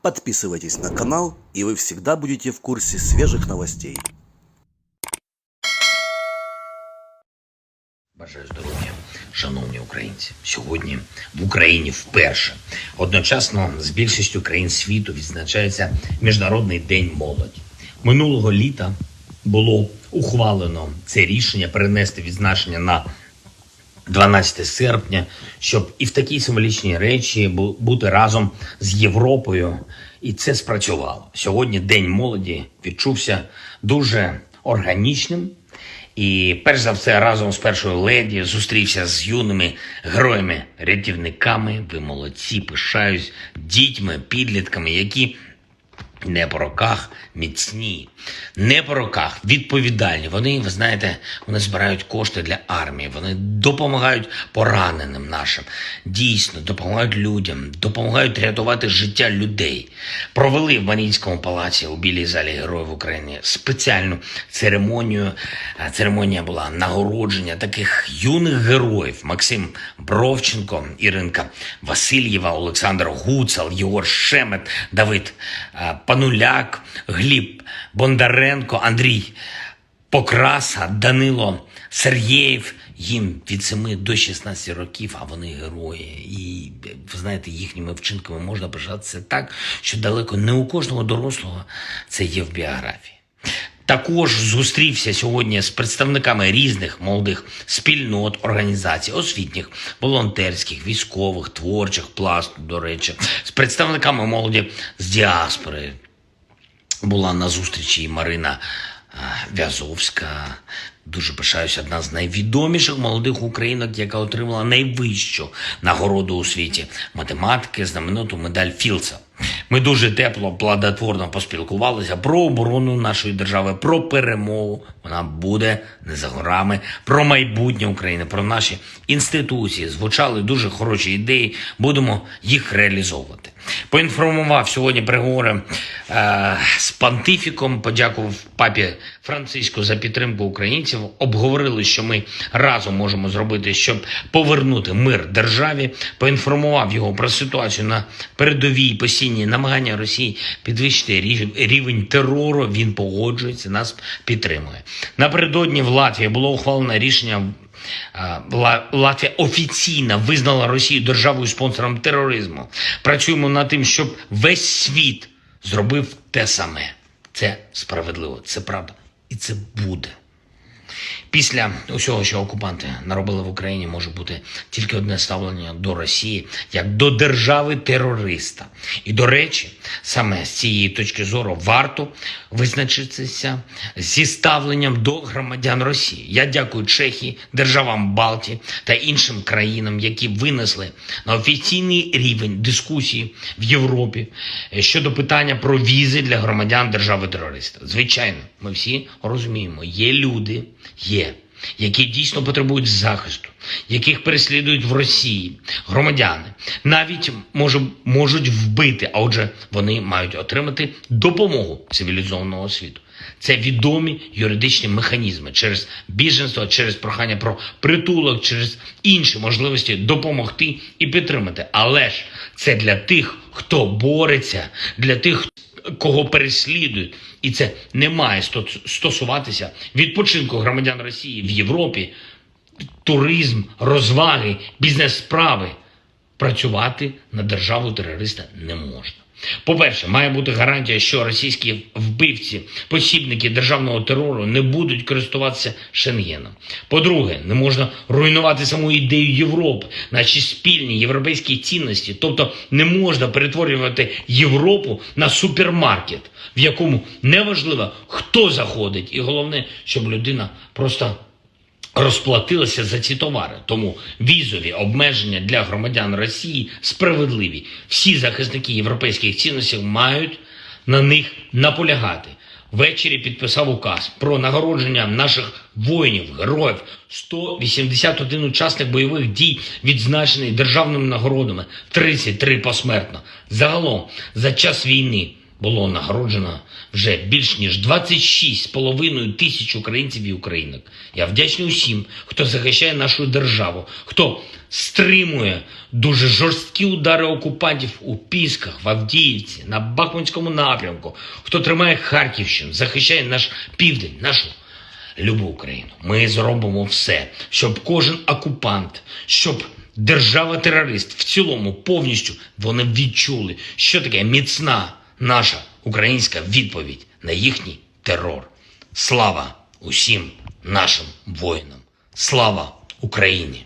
Подписывайтесь на канал, и вы всегда будете в курсе свежих новостей. Бажаю здоров'я, шановні українці. Сьогодні в Україні вперше одночасно з більшістю країн світу відзначається Міжнародний день молоді. Минулого літа було ухвалено це рішення перенести відзначення на 12 серпня, щоб і в такій символічній речі бути разом з Європою. І це спрацювало. Сьогодні День молоді відчувся дуже органічним. І перш за все разом з першою леді зустрівся з юними героями-рятівниками. Ви молодці, пишаюсь дітьми, підлітками, які не по роках міцні, не по роках відповідальні. Вони, ви знаєте, вони збирають кошти для армії, вони допомагають пораненим нашим, дійсно допомагають людям, допомагають рятувати життя людей. Провели в Маріїнському палаці у Білій залі Героїв України спеціальну церемонію. Церемонія була нагородження таких юних героїв: Максим Бровченко, Іринка Васильєва, Олександр Гуцал, Єгор Шемет, Давид Пануляк, Гліб Бондаренко, Андрій Покраса, Данило Сергєєв. Їм від 7 до 16 років, а вони герої. І, ви знаєте, їхніми вчинками можна пишатися так, що далеко не у кожного дорослого це є в біографії. Також зустрівся сьогодні з представниками різних молодих спільнот, організацій, освітніх, волонтерських, військових, творчих, пласту, до речі, з представниками молоді з діаспори. Була на зустрічі і Марина В'язовська. Дуже пишаюся, одна з найвідоміших молодих українок, яка отримала найвищу нагороду у світі математики, знамениту медаль Філдса. Ми дуже тепло, плодотворно поспілкувалися про оборону нашої держави, про перемогу. Вона буде не за горами, про майбутнє України, про наші інституції. Звучали дуже хороші ідеї, будемо їх реалізовувати. Поінформував сьогодні переговори з понтифіком, подякував папі Франциску за підтримку українців. Обговорили, що ми разом можемо зробити, щоб повернути мир державі. Поінформував його про ситуацію на передовій, постійні намагання Росії підвищити рівень терору. Він погоджується, нас підтримує. Напередодні в Латвії було ухвалено рішення. Латвія офіційно визнала Росію державою-спонсором тероризму. Працюємо над тим, щоб весь світ зробив те саме. Це справедливо, це правда і це буде. Після усього, що окупанти наробили в Україні, може бути тільки одне ставлення до Росії, як до держави-терориста. І, до речі, саме з цієї точки зору варто визначитися зі ставленням до громадян Росії. Я дякую Чехії, державам Балтії та іншим країнам, які винесли на офіційний рівень дискусії в Європі щодо питання про візи для громадян держави-терориста. Звичайно, ми всі розуміємо, є люди, які дійсно потребують захисту, яких переслідують в Росії громадяни, навіть можуть вбити, а отже вони мають отримати допомогу цивілізованого світу. Це відомі юридичні механізми через біженство, через прохання про притулок, через інші можливості допомогти і підтримати. Але ж це для тих, хто бореться, для тих, кого переслідують. І це не має стосуватися відпочинку громадян Росії в Європі, туризм, розваги, бізнес-справи. Працювати на державу-терориста не можна. По-перше, має бути гарантія, що російські вбивці, посібники державного терору не будуть користуватися Шенгеном. По-друге, не можна руйнувати саму ідею Європи, наші спільні європейські цінності. Тобто не можна перетворювати Європу на супермаркет, в якому неважливо, хто заходить. І головне, щоб людина просто розплатилася за ці товари. Тому візові обмеження для громадян Росії справедливі. Всі захисники європейських цінностей мають на них наполягати. Ввечері підписав указ про нагородження наших воїнів, героїв. 181 учасник бойових дій відзначений державними нагородами, 33 посмертно. Загалом, за час війни було нагороджено вже більш ніж 26,5 тисяч українців і українок. Я вдячний усім, хто захищає нашу державу, хто стримує дуже жорсткі удари окупантів у Пісках, в Авдіївці, на Бахмутському напрямку, хто тримає Харківщину, захищає наш південь, нашу любу Україну. Ми зробимо все, щоб кожен окупант, щоб держава-терорист в цілому повністю вони відчули, що таке міцна наша українська відповідь на їхній терор. Слава усім нашим воїнам! Слава Україні!